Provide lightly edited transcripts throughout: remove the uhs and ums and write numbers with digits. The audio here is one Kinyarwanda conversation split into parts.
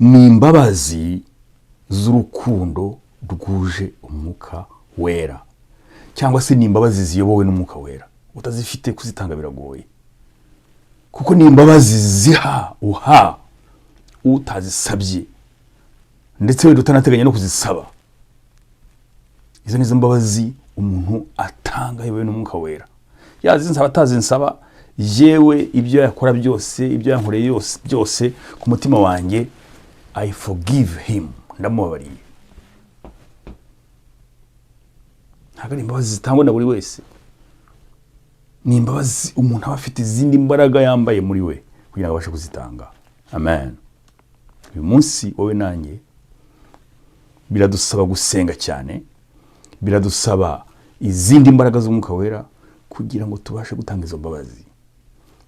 ni imbabazi z'urukundo rwuje umwuka wera, cyangwa se ni imbabazi ziyobowe n'umwuka wera. Utazifite kuzitanga biragoye, kuko ni imbabazi ziha uha utazisabye, ndetse we utanateganya no kuzisaba. Izo nizo mbabazi umuntu atanga yewe n'umwuka wera. Yazinsaba atazinsaba, yewe ibyo yakora byose, ibyo yankoreye byose ku mutima wanjye, I forgive him, ndamubabariye. Ntabwo ari imbabazi zitangwa na buri wese, ni imbabazi umuntu aba afite izindi mbaraga yambaye muri we kugira ngo abashe kuzitanga. Amen. Uyu munsi wowe nanjye biradusaba gusenga cyane, biradusaba izindi mbaraga z'umwuka wera kugira ngo tubashe gutanga izo mbabazi.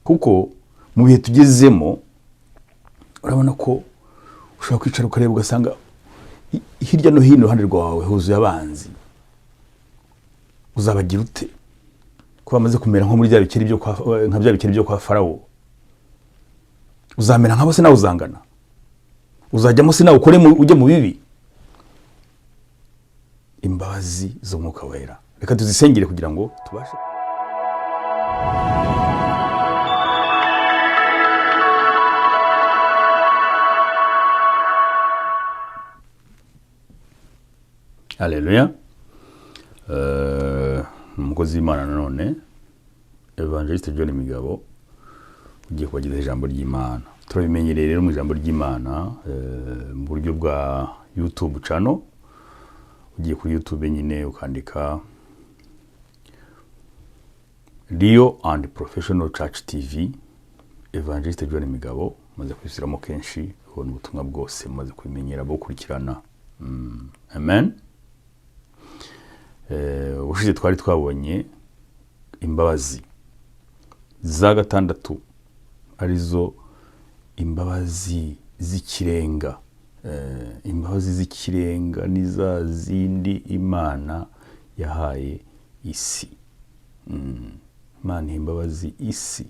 Kuko mu bihe tugezemo urabona ko ushobora kwicara ukareba ugasanga hirya no hino iruhande rwawe huzuye abanzi. Uzabagira ute? Kuba amaze kumera nko muri bya bikeri byo kwa Farawo. Uzamera nk'abo se nawe uzangana? Uzajyamo se nawe ukore ujye mu bibi? Imbabazi z'umwuka wera, reka tuzisengere kugira ngo tubashe. Haleluya. Umukozi w'Imana nanone Evangeliste John Migabo ugiye kubagezaho ijambo ry'Imana. Turabimenyereye rero mu ijambo ry'Imana mu buryo bwa YouTube channel. Ugiye kuri YouTube nyine ukandika Rio and Professional Church TV Evangeliste John Migabo, maze kwisiramo kenshi ubona ubutumwa bwose, maze kubimenyera bo kurikirana. Amen. Ushize twari twabonye imbabazi za gatandatu, arizo imbabazi z'ikirenga. Imbabazi z'ikirenga ni za zindi Imana yahaye isi. Imana imbabazi isi,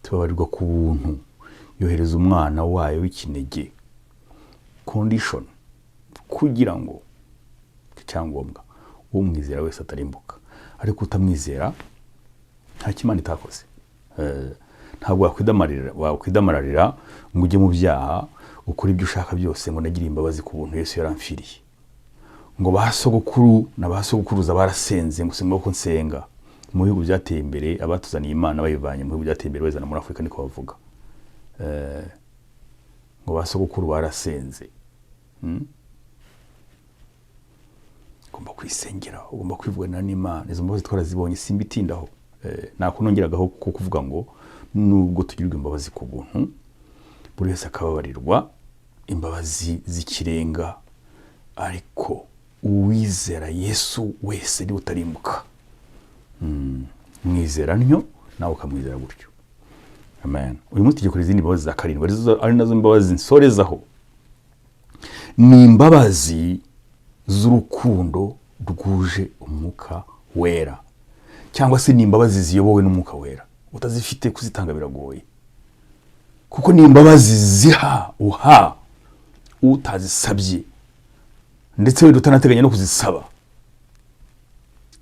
tubabarirwa ku buntu, yohereza umwana wayo w'ikinege, condition kugira ngo cyangombwa umwizera wese atarimbuka. Ariko utamwizera nta kimana itakoze. Ntabwo wakwidamararira ngo ujye mu byaha ukora ibyo ushaka byose ngo nagire imbabazi ku buntu Yesu yaramfiriye. Ngo basogokuru na basogokuruza barasenze ngo singo ko nsenga. Mu bihugu byateye imbere abatuzaniye Imana bayivanye mu bihugu byateye imbere bazana muri Afrika niko bavuga. Ngo basogokuru barasenze. Ugomba kwisengera, ugomba kwivugana n'Imana. Izo mbabazi twarazibonye simbitindaho. Nakunongeragaho ko kuvuga ngo nubwo tugirirwa imbabazi ku buntu, buri wese akababarirwa imbabazi z'ikirenga, ariko uwizera Yesu wese ni utarimbuka. Mwizera ntyo nawe ukamwizera gutyo. Amen. Uyu munsi tugiye kuri izindi mbabazi za karindwi, ari nazo mbabazi nsorezaho. Ni imbabazi z'urukundo rwuje umwuka wera, cyangwa se ni imbabazi ziyobowe n'umwuka wera. Utazifite kuzitanga biragoye, kuko ni imbabazi ziha uha utazisabye, ndetse we utanateganya no kuzisaba.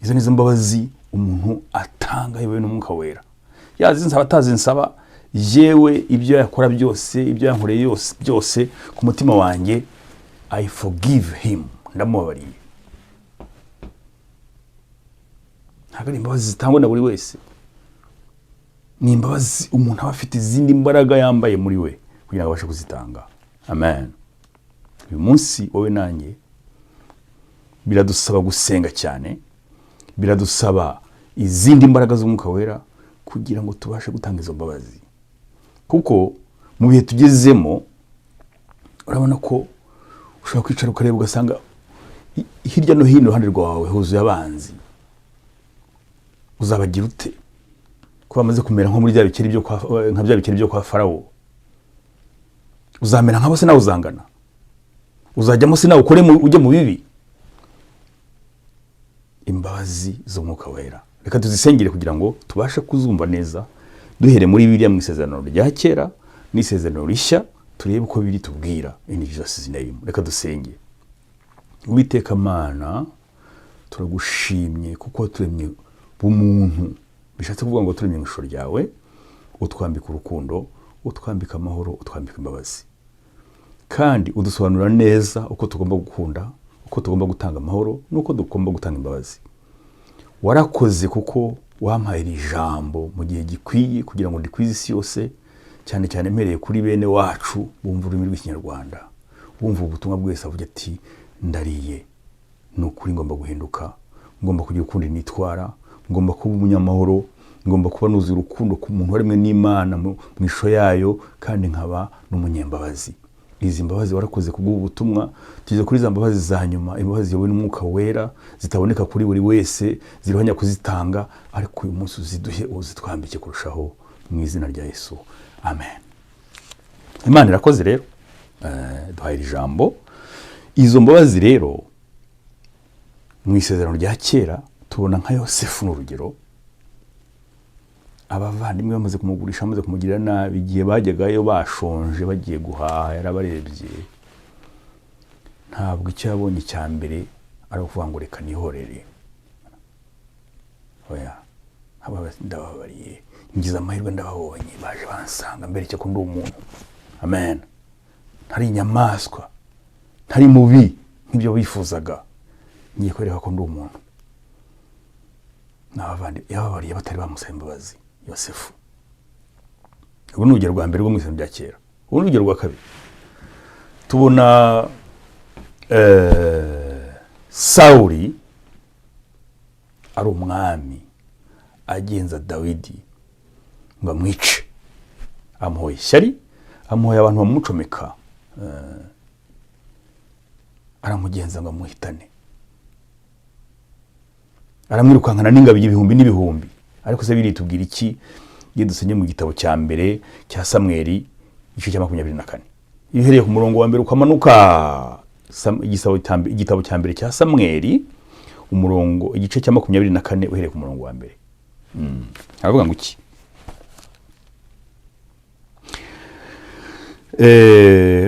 Izo nizo mbabazi umuntu atanga yewe n'umwuka wera. Yazinsaba atazinsaba, yewe ibyo yakora byose, ibyo yankoreye byose ku mutima wanjye, I forgive him, ndamubabariye. Ntabwo ari imbabazi zitangwa na buri wese, ni imbabazi umuntu aba afite izindi mbaraga yambaye muri we kugira ngo abashe kuzitanga. Amen. Uyu munsi wowe nanjye biradusaba gusenga cyane, biradusaba izindi mbaraga z'umwuka wera kugira ngo tubashe gutanga izo mbabazi. Kuko mu bihe tugezemo urabona ko ushobora kwicara ukareba ugasanga hirya no hino iruhande rwawe huzuye abanzi. Uzabagira ute? Kuba amaze kumera nko muri bya bikeri byo kwa Farawo. Uzamera nk'abo se nawe uzangana? Uzajyamo se nawe ukore ujye mu bibi? Imbabazi z'umwuka wera, reka tuzisengere kugira ngo tubashe kuzumva neza, duhere muri Bibiliya mu isezerano rya kera n'isezerano rishya, turebe uko biri tubwira in Jesus name. Reka dusenge. Uwiteka Mana, turagushimye kuko turemye bumuntu, bishatse kuvuga ngo turemye ishusho ryawe, utwambika urukundo, utwambika amahoro, utwambika imbabazi, kandi udusobanura neza uko tugomba gukunda, uko tugomba gutanga amahoro, nuko tugomba gutanga imbabazi. Warakoze kuko wampaye ijambo mu gihe gikwiye kugira ngo ndikwize isi yose, cyane cyane mpereye kuri bene wacu bumva ururimi rw'ikinyarwanda, bumva ubutumwa bwese avuga ati ndariye, nukuri ngomba guhinduka, ngomba kugira ukundi nitwara, ngomba kuba umunyamahoro, ngomba kuba nuzi urukundo ku muntu waremwe n'Imana mu misho yayo, kandi nkaba n'umunyembabazi. Izi mbabazi warakoze kubwo ubutumwa, tugize kuri za mbabazi za nyuma, imbabazi yawe n'umwuka wera zitaboneka kuri buri wese, zirohanya kuzitanga, ariko uyu munsi uziduhe uzitwambike kurushaho mu izina rya Yesu. Amen. Imana irakoze rero, duhaye ijambo. Izo mbabazi rero mu isezerano rya kera tubona nka Yosefu n'urugero. Abavandimwe bamaze kumugurisha, bamaze kumugirira nabi, igihe bajyagayo bashonje bagiye guhaha, yarabarebye, ntabwo icyo yabonye cya mbere ari ukuvuga ngo reka nihorere. Oya, ndababariye, ngize amahirwe ndababonye, baje bansanga mbere cyo ko ndi umuntu. Amen. Ntari inyamaswa, ntari mubi nk'ibyo bifuzaga, ngiye kwereka ko ndi umuntu. N'abavandimwe yababariye batari bamusaba imbabazi. Yosefu. Ubu ni urugero rwa mbere rwo mu isezerano rya kera. Ubu ni urugero rwa kabiri. Tubona Sawuli ari umwami agenza Dawidi ngo amwice. Amuhoye ishyari, amuhoye abantu bamucomeka, aramugenza ngo amuhitane. Aramwirukankana n'ingabo ibihumbi n'ibihumbi. Ariko se biri tubwira iki? Iyo dusenye mu gitabo cya mbere cya Samweli igice cya 24. Iyo uhereye ku murongo wa mbere ukamanuka, igitabo cya mbere cya Samweli umurongo igice cya 24 uhereye ku murongo wa mbere. Aravuga ngo iki?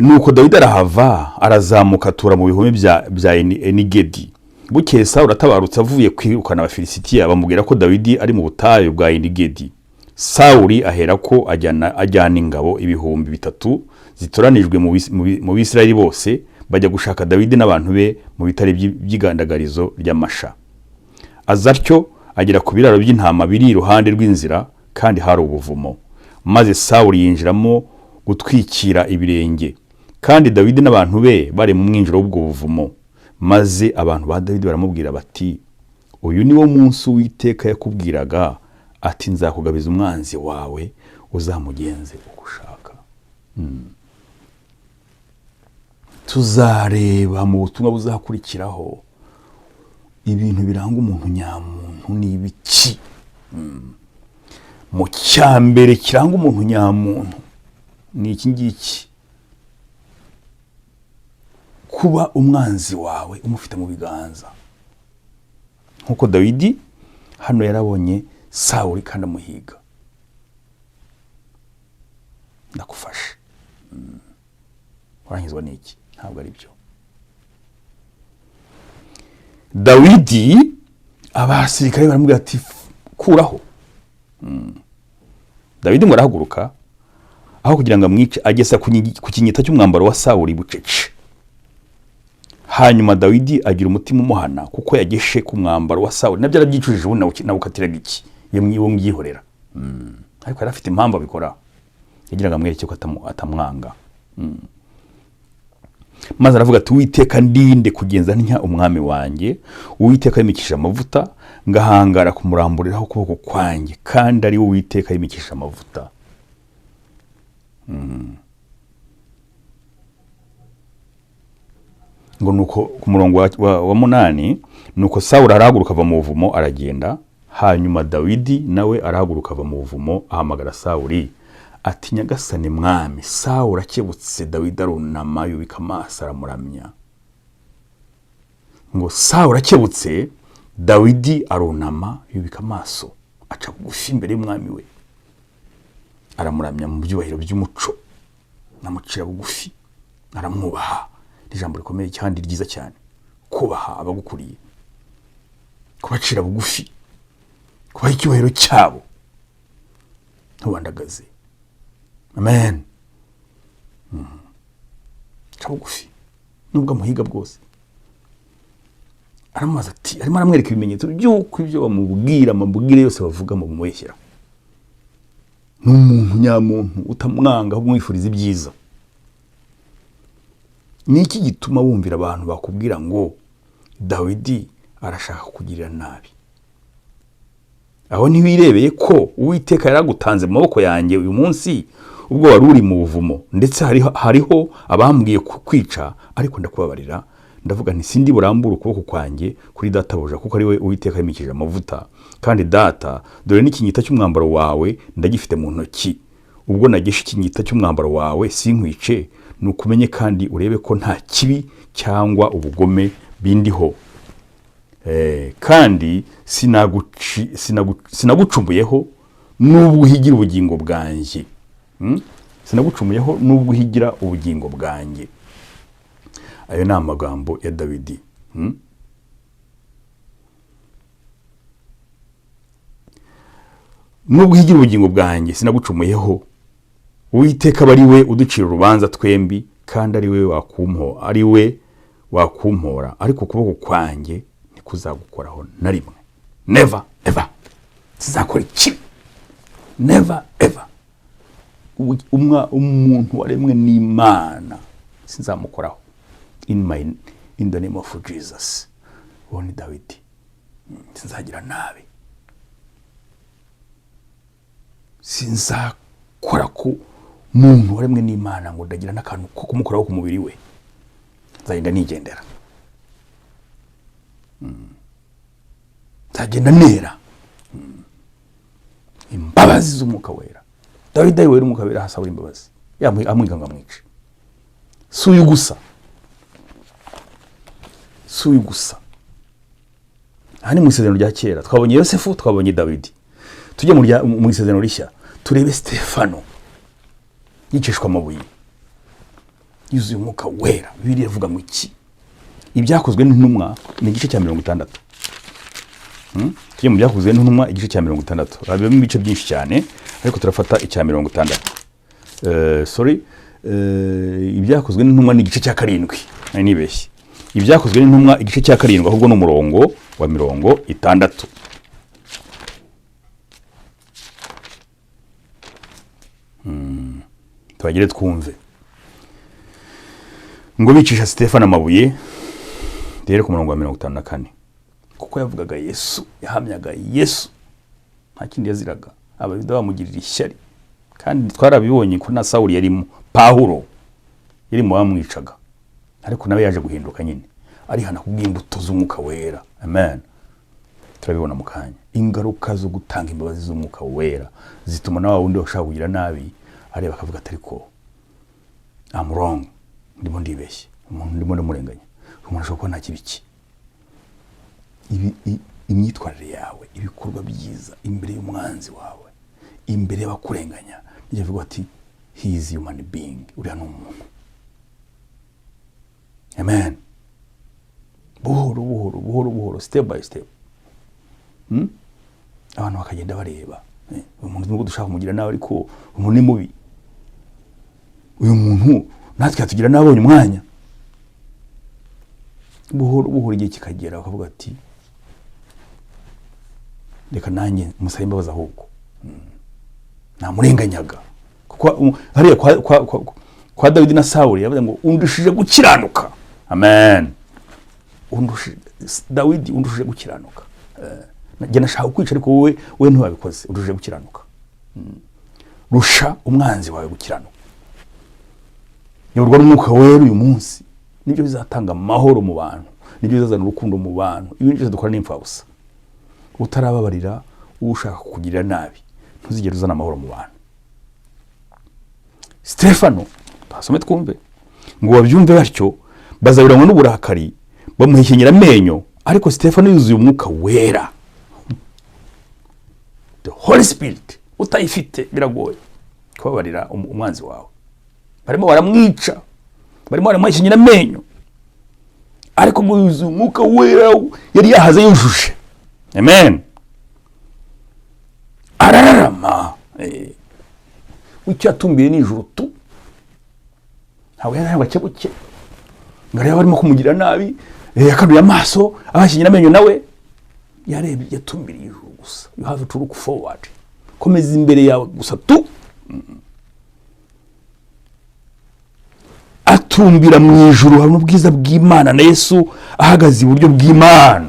Nuko Dawidi arahava, arazamuka atura mu bihome bya Enigedi. Bukeye Sawuli atabarutse avuye kwirukana abafilisitiya, bamubwira ko Dawidi ari mu butayu bwa Enigedi. Sawuli aherako ajyana ingabo ibihumbi 3 zitoranijwe mu Bisirayeli bose, bajya gushaka Dawidi n'abantu be mu bitare by'igandagarizo ry'amasha. Azatyo agera ku biraro by'intama biri iruhande rw'inzira, kandi hari ubuvumo. Maze Sawuli yinjiramo gutwikira ibirenge, kandi Dawidi n'abantu be bari mu mwinjiro w'ubwo buvumo. Maze abantu ba Dawidi baramubwira bati, uyu ni wo munsi Uwiteka yakubwiraga ati nzakugabiza umwanzi wawe, uzamugenze uko ushaka. Tuzareba mu butumwa buzakurikiraho ibintu biranga umuntu nyamuntu n'ibiki. Mu cyambere kiranga umuntu nyamuntu ni iki ngiki: kuba umwanzi wawe umufite mu biganza. Nkuko Dawidi hano yarabonye Sawuli kandi amuhiga. Ndakufashe. Warangizwa n'iki? Ntabwo ari byo. Dawidi abasirikare baramubwira ati kuraho. Dawidi ngo arahaguruka, aho kugira ngo amwice agesa ku kinyita cy'umwambaro wa Sawuli bucece. Hanyuma Dawidi agira umutima umuhana kuko yageshe ku mwambaro wa Sawuli. Nabyo arabyicujije ubu nawe ukatiraga iki? Yemwiwo ngihorera. Ariko yari afite impamvu abikora. Yagiraga amwereke ko atamwanga. Maze aravuga ati, Uwiteka ndinde kugenza ntya umwami wanjye. Uwiteka yimikisha amavuta, ngahangara kumuramburiraho ukuboko kwanjye, kandi ari Uwiteka yimikisha amavuta. Ngo nuko ku murongo wa 8, nuko Sawuli arahaguruka ava mu buvumo aragenda. Hanyuma Dawidi nawe arahaguruka ava mu buvumo ahamagara Sawuli ati, nyagasani mwami. Sawuli akebutse, Dawidi arunama yubika amaso aramuramya. Ngo Sawuli akebutse, Dawidi arunama yubika amaso aca bugufi imbere y'umwami we, aramuramya mu byubahiro by'umuco. namucira bugufi aramwubaha. Ijambo rikomeye cyane ryiza cyane, kubaha abagukuriye, kubacira bugufi, kubaha icyubahiro cyabo, ntubandagaze. Amen. Ca bugufi nubwo amuhiga bwose. Aramubaza ati, arimo aramwereka ibimenyetso by'uko ibyo bamubwira amabwire yose bavuga mu bumweshyira. N'umuntu nyamuntu utamwanga ahubwo umwifuriza ibyiza. Ni iki gituma wumvira abantu bakubwira ngo Dawidi arashaka kugirira nabi? Aho ntiwirebeye ko Uwiteka yaragutanze mu maboko yanjye uyu munsi ubwo wari uri mu buvumo, ndetse hariho abambwiye kukwica, ariko ndakubabarira. Ndavuga nti sindi burambura ukuboko kwanjye kuri databuja, kuko ari we Uwiteka yimikije amavuta. Kandi data, dore n'ikinyita cy'umwambaro wawe ndagifite mu ntoki. Ubwo nagisha ikinyita cy'umwambaro wawe sinkwice, nukumenye kandi urebe ko nta kibi cyangwa ubugome bindiho. Kandi sinagucumuyeho nubwo uhigira ubugingo bwanjye. Sinagucumuyeho nubwo uhigira ubugingo bwanjye. Ayo ni amagambo ya Dawidi. Nubwo uhigira ubugingo bwanjye sinagucumuyeho. Uwiteka aba ari we uducira urubanza twembi, kandi ari we wakumpora, ariko ukuboko kwanjye ntikuzagukoraho na rimwe. Never ever. Sizakora ikibi. Never ever. Umuntu waremwe n'Imana sinzamukoraho. In the name of Jesus. Uwo ni Dawidi. Sinzagira nabi. Sinzakora ku muntu waremwe n'Imana ngo ndagira n'akantu ko kumukoraho ku mubiri we. Nzagenda nigendera. Nzagenda nera. Imbabazi z'Umwuka Wera. Dawidi wera Umwuka Wera hasabura imbabazi. Amwiga ngo amwice. Suyu gusa. Hani mu isezerano rya kera twabonye Yosefu, twabonye Dawidi. Tujye mu isezerano rishya turebe Stefano yicishwa amabuye, yuzuye Umwuka Wera. Bibiliya ivuga ngo iki? Ibyakozwe n'intumwa ni igice cya 60. Tujye mu byakozwe n'intumwa igice cya 60. Habemo ibice byinshi cyane, ariko turafata icya 60. Ibyakozwe n'intumwa ni igice cya 7. Nibeshye. Ibyakozwe n'intumwa igice cya 7, ahubwo n'umurongo wa 60. Twagire twumve. Ngo bicisha Stefano amabuye, rero ku murongo wa 54. Kuko yavugaga Yesu, yahamyaga Yesu, nta kindi yaziraga. Abayuda bamugirira ishyari, kandi twarabibonye ko na Sawuli yarimo, Pawulo yarimo bamwicaga, ariko nawe yaje guhinduka nyine, arihana kubw'imbuto z'Umwuka Wera. Amen. Turabibona mu kanya. Ingaruka zo gutanga imbabazi z'Umwuka Wera zituma nawe wundi washaka kugira nabi areba akavuga ati ariko I'm wrong, ndimo ndibeshye, ndimo ndamurenganya. Umuntu ashobora kuba nta kibiki. Imyitwarire yawe, ibikorwa byiza imbere y'umwanzi wawe, imbere y'abakurenganya, nijye vuga ati he is human being, uriya ni umuntu. Amen. Buhoro, step by step. Abantu bakagenda bareba. Umuntu nubwo dushaka kumugira nawe, ariko umuntu ni mubi. Uyu muntu natwe yatugira nabonye umwanya. Buhoro igihe kikagera bakavuga ati reka nanjye musabe imbabazi ahubwo. Namurenganyaga. Kuko hariya kwa Dawidi na Sawuli yavuze ngo undushije gukiranuka. Amen. Dawidi undushije gukiranuka. Njye nashaka kwica, ariko wowe ntiwabikoze. Undushije gukiranuka. Rusha umwanzi wawe gukiranuka. Yoborwa n'Umwuka Wera uyu munsi, nibyo bizatanga amahoro mu bantu, nibyo bizazana urukundo mu bantu. Ibintu byose dukora n'imfabusa. Utarababarira ushaka kukugirira nabi, ntuzigere uzana amahoro mu bantu. Stefano, basome twumve, ngo babyumve batyo, bazabiranwa n'uburakari, bamuhekenyera amenyo, ariko Stefano yuzuye Umwuka Wera. The Holy Spirit utayifite biragoye kubabarira umwanzi wawe. barimo baramwica, barimo baramwishinyira amenyo, ariko ngo yuzuye umwuka wera yari yahaze yujuje. Amen. Arararama ucyatumbiye nijoro tu, ntabwo yari bakebuke ngari barimo kumugira nabi, yakaduye amaso abashinyira amenyo, nawe yarebye yatumbiriye ijuru gusa. You have to look forward, komeza imbere yawe gusa tu. Atumbira mu ijuru, hari ubwiza bw'Imana na Yesu ahagaze iburyo bw'Imana.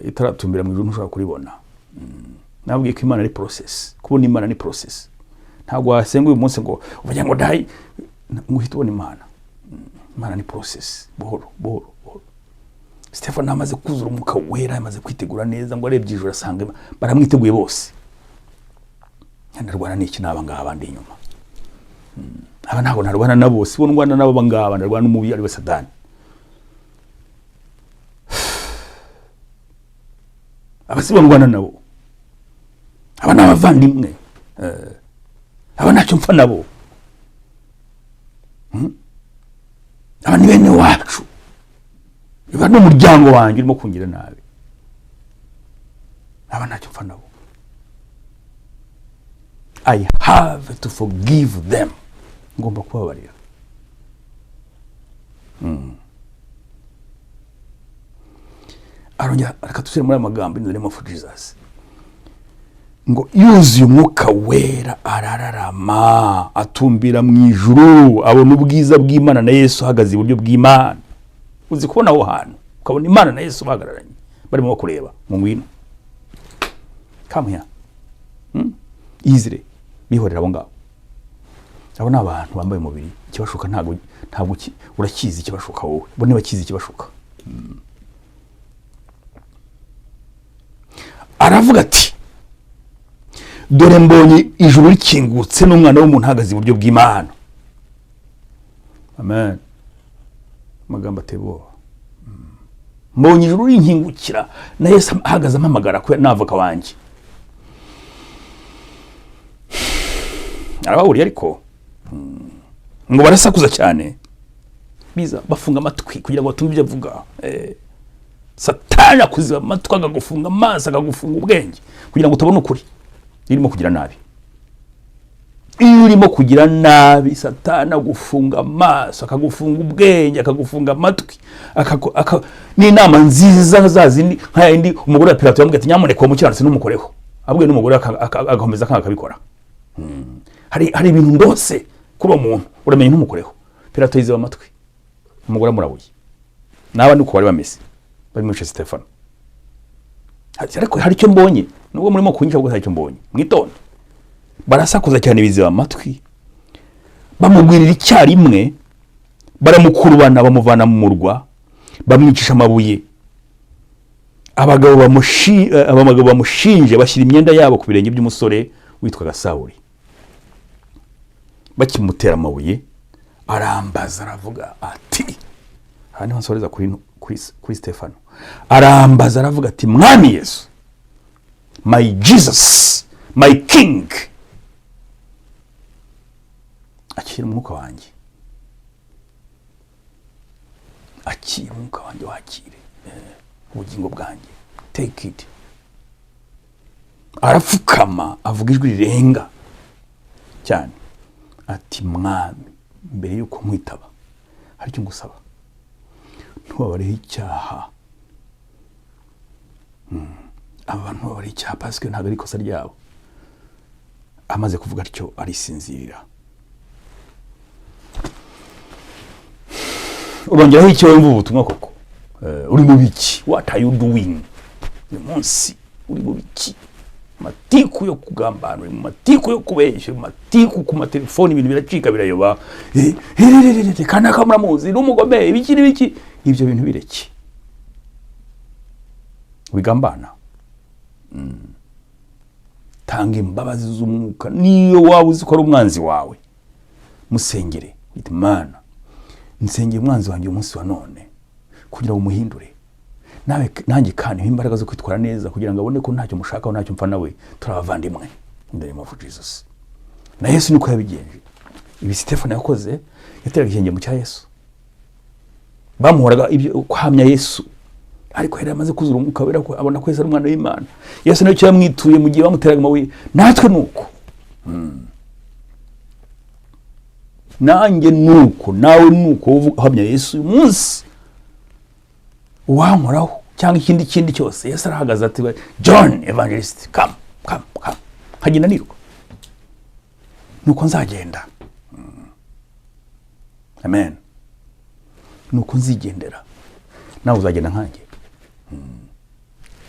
Itaratumbira mu ijuru ntushobora kuribona. Nabwiye ko Imana ari process, kubona Imana ni process. Ntabwo wasenga uyu munsi ngo uvuga ngo dai nguhita ubona Imana. Imana ni process, buhoro buhoro. Stefano amaze kuzura umwuka wera, amaze kwitegura neza, ngo arebye ijuru asanga baramwiteguye bose. Ndarwana n'iki naba ngaba abandi inyuma. Aba ntabwo narwana nabo, si bo ndwana nabo bangaba, ndarwana n'umubi ari we Satani. Aba si bo ndwana nabo. Aba n'abavandimwe. Aba ntacyo mpfa nabo. Aba ni bene wacu. Iba n'umuryango wanjye urimo kungira nabi. Aba ntacyo mpfa nabo. I have to forgive them. Ngomba kubabarira. Arongera akatushyira muri amagambo in the name of Jesus. Ngo yuzuye umwuka wera arararama, atumbira mu ijuru, abona ubwiza bw'Imana na Yesu ahagaze iburyo bw'Imana. Uzi kubona aho hantu ukabona Imana na Yesu bahagararanye barimo kureba mu ngwino. Come here. Izire bihorera abo ngabo. Abo ni abantu bambaye umubiri, ikibashuka ntabwo urakizi ikibashuka wowe, bo ni bakizi ikibashuka. Aravuga ati, dore mbonye ijuru rikingutse n'umwana w'umuntu ahagaze iburyo bw'Imana. Amen. Magambo atebo. Mbonye ijuru rinkingukira na Yesu ahagaze amamagara ko navoka wanjye. Arabahuriye ariko ngo barasakuza cyane, biza bafunga amatwi kugira ngo batumve ibyo avuga. Satani akuziba amatwi, akagufunga amaso, akagufunga ubwenge kugira ngo utabona ukuri. Irimo kugira nabi. Iyo urimo kugira nabi, Satani agufunga amaso, akagufunga ubwenge, akagufunga amatwi, ni inama nziza zazindi nka yindi umugore wa Pilato yamubwiye ati nyamuneka uwo mukiranutsi n'umukoreho. Abwiye n'umugore agakomeza akabikora. Hari ibintu ndose kuri uwo muntu uramenye n'umukoreho. Pilato yiziba amatwi, umugore amurabuye. Naba nuko bari bameze bari mu Stefano. Ariko hari icyo mbonye, nubwo murimo kunyisha ubwo hari icyo mbonye. Mwitonde. Barasakuza cyane biziba amatwi, bamugwirira icyarimwe, baramukurubana bamuvana mu murwa, bamwicisha amabuye. Abagabo bamushinje bashyira imyenda yabo ku birenge by'umusore witwaga Sawuli. Bakimutera amabuye, arambaza aravuga ati, aha niho nsoreza kuri Stefano. Arambaza aravuga ati, Mwami Yesu, my Jesus, my King, akira umwuka wanjye. Akira umwuka wanjye, wakire ubugingo bwanjye. Take it. Arapfukama avuga ijwi rirenga cyane ati, Mwami, mbere yuko nkwitaba hari icyo ngusaba, ntubabareho icyaha. Abantu babareho icyaha pasike ntabwo ari ikosa ryabo. Amaze kuvuga atyo arisinzirira. Urongeraho icyo wumva ubutumwa koko. Uri mu biki? What are you doing? Uyu munsi uri mu biki? Matiku yo kugambana, matiku yo kubeshya, matiku ku matelefoni, ibintu biracika birayoba. Kana kamuramuzi n'umugome ibiki. Ibyo bintu bireke. Wigambana. Tanga imbabazi z'umwuka. Niyo waba uzi ko ari umwanzi wawe, musengere. Imana, nsengeye umwanzi wanjye umunsi wa none kugira ngo umuhindure. Nawe nanjye kandi imbaraga zo kwitwara neza kugira ngo abone ko ntacyo mushakaho, ntacyo mpfa nawe, turabavandimwe. In the name of Jesus. na Yesu niko yabigenje. Ibi Stefano yakoze yateraga ikirenge mu cya Yesu, bamuhoraga ibyo kuhamya Yesu, ariko yari amaze kuzura umwuka wera ko abona ko Yesu ari umwana w'Imana. Yesu nayo cyamwituye mu gihe bamuteraga amabuye, natwe nuko nanjye nuko nawe nuko uhamya Yesu uyu munsi uwankoraho cyangwa ikindi cyose. Yesu arahagaze ati John Evangelist, come hagenda niruka, nuko nzagenda. Amen. Nuko nzigendera, nawe uzagenda nkanjye.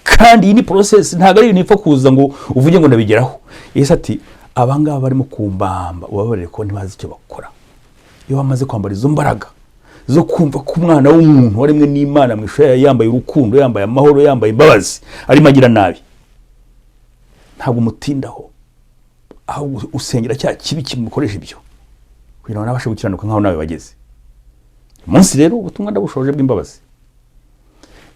Kandi iyi ni process, ntago ari ibintu ipfa kuza ngo uvuge ngo ndabigeraho. Yesu ati abangaba barimo kumbamba ubabarire ko ntibazi icyo bakora. Iyo bamaze kwambara izo mbaraga zo kumva ko umwana w'umuntu waremwe n'Imana mu ishusho yambaye urukundo, yambaye amahoro, yambaye imbabazi, arimo agira nabi, ntabwo umutindaho, aho usengera cya kibi kimukoresha ibyo kugira ngo nabashe gukiranuka nkaho nawe bageze. Umunsi rero ubutumwa ndabushoje bw'imbabazi,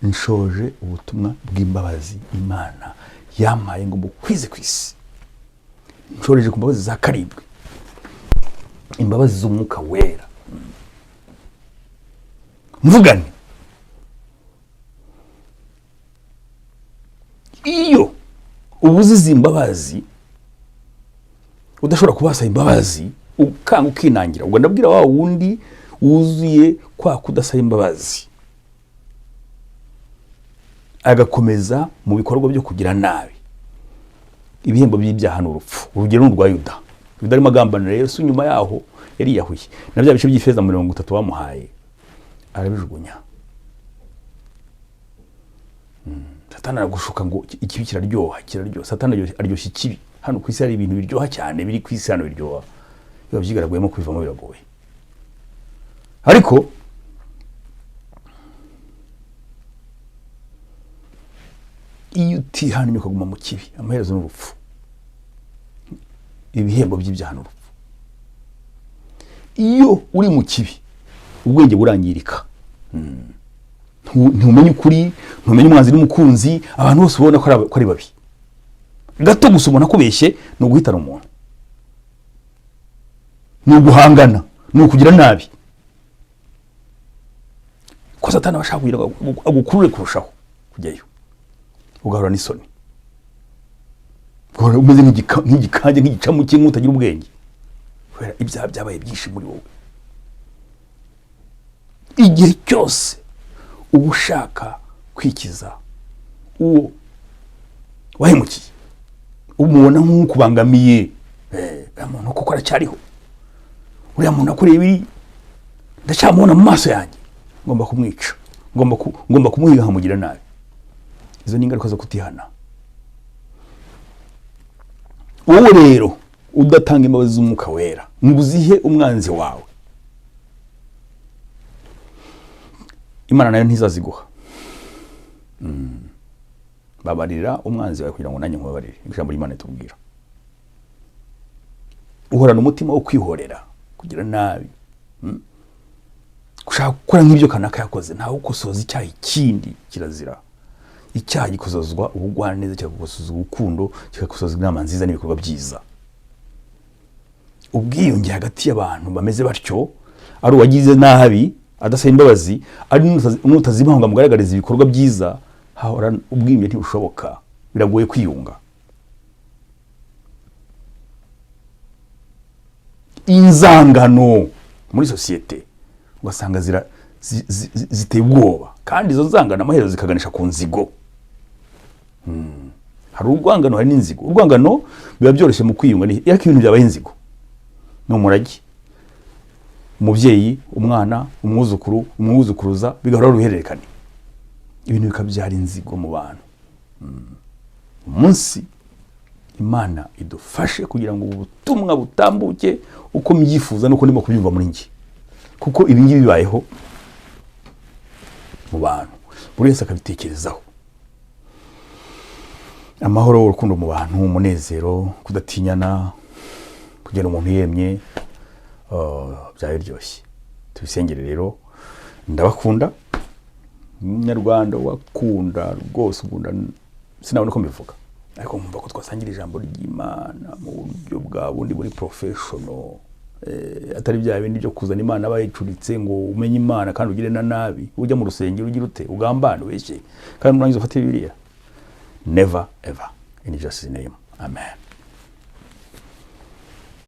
nshoje ubutumwa bw'imbabazi Imana yamaye ngo mukwize kwisi. Nshoreje ku mbabazi za karindwi, imbabazi z'umwuka wera. Mvugane, iyo ubuzize imbabazi udashobora kubasa imbabazi ukanga ukinangira, ubwo ndabwira wa wundi wuzuye kwa kudasaba imbabazi agakomeza mu bikorwa byo kugira nabi, ibihembo by'ibyaha n'urupfu. Urugero n'urwa Yuda. Yuda arimo agambanira Yesu, nyuma yaho yari yahuye na bya bice by'ifeza 30 bamuhaye arabijugunya. Satani aragushuka ngo ikibi kiraryoha. Satani aryoshya ikibi. Hano ku isi hari ibintu biryoha cyane, biri ku isi hano biryoha, biba byigaraguyemo kwivamo biragoye. Ariko iyo utihanye ukaguma mu kibi, amaherezo n'urupfu, ibihembo by'ibyaha n'urupfu. Iyo uri mu kibi ubwenge burangirika, ntumenye ukuri, ntumenye umwanzi n'umukunzi, abantu bose ubona ko ari babi. Gato gusa umuntu akubeshye ni uguhitana umuntu, ni uguhangana, ni ukugira nabi. Ko Satani abashaka kugira agukurure kurushaho kujyayo, ugahora n'isoni, ugahora umeze nk'igikanje, nk'igicamuke, nk'utagira ubwenge, kubera ibyaha byabaye byinshi muri wowe. Igihe cyose uba ushaka kwikiza uwo wahemukiye, umubona nk'ukubangamiye, uriya muntu kuko aracyariho, uriya muntu akoreye ibi ndacyamubona mu maso yanjye, ngomba kumwica, ngomba kumuhiga nkamugira nabi. Izo ni ingaruka zo kutihana. Wowe rero udatanga imbabazi z'umwuka wera, ngo uzihe umwanzi wawe, Imana nayo ntizaziguha. Babarira umwanzi wawe kugira ngo nanjye nkubabarire. Ijambo ry'Imana itubwira. Uhorana umutima wo kwihorera, kugira nabi, gushaka gukora nk'ibyo kanaka yakoze, ntawe ukosoza icyaha ikindi kirazira. Icyaha gikozozwa ubugwaneza, cyakosozwa urukundo, cyakosozwa inama nziza n'ibikorwa byiza. Ubwiyunge hagati y'abantu bameze batyo, ari uwagize nabi adasaba imbabazi, ari n'utazimahanga mugaragariza ibikorwa byiza, hahora ubwiyunge ntibushoboka, biragoye kwiyunga. Inzangano muri sosiyete ugasanga ziteye ubwoba, kandi izo nzangano amaherezo zikaganisha ku nzigo. Hari urwangano, hari n'inzigo. Urwangano biba byoroshye mu kwiyunga, ariko ibintu byabaye inzigo ni umurage. Umubyeyi, umwana, umwuzukuru, umwuzukuruza, bigahora uruhererekane, ibintu bikabyara inzigo mu bantu. Umunsi Imana idufashe kugira ngo ubutumwa butambuke uko mbyifuza nuko ndimo kubyumva muri njye, kuko ibi ngibi bibayeho mu bantu, buri wese akabitekerezaho. Amahoro, urukundo mu bantu, umunezero, kudatinyana, kugira umuntu yemye, byari biryoshye. Tubisengere rero. Ndabakunda, Nyarwanda wakunda rwose, ukunda sinabona ko mbivuga. ariko nkumva ko twasangira ijambo ry'Imana mu buryo bwa bundi buri professional, atari bya bindi byo kuzana Imana bayicuritse ngo umenye Imana kandi ugire na nabi, ujya mu rusengero ugira ute ugambana wese kandi urangiza ufate Bibiliya. Never ever, in Jesus name, amen.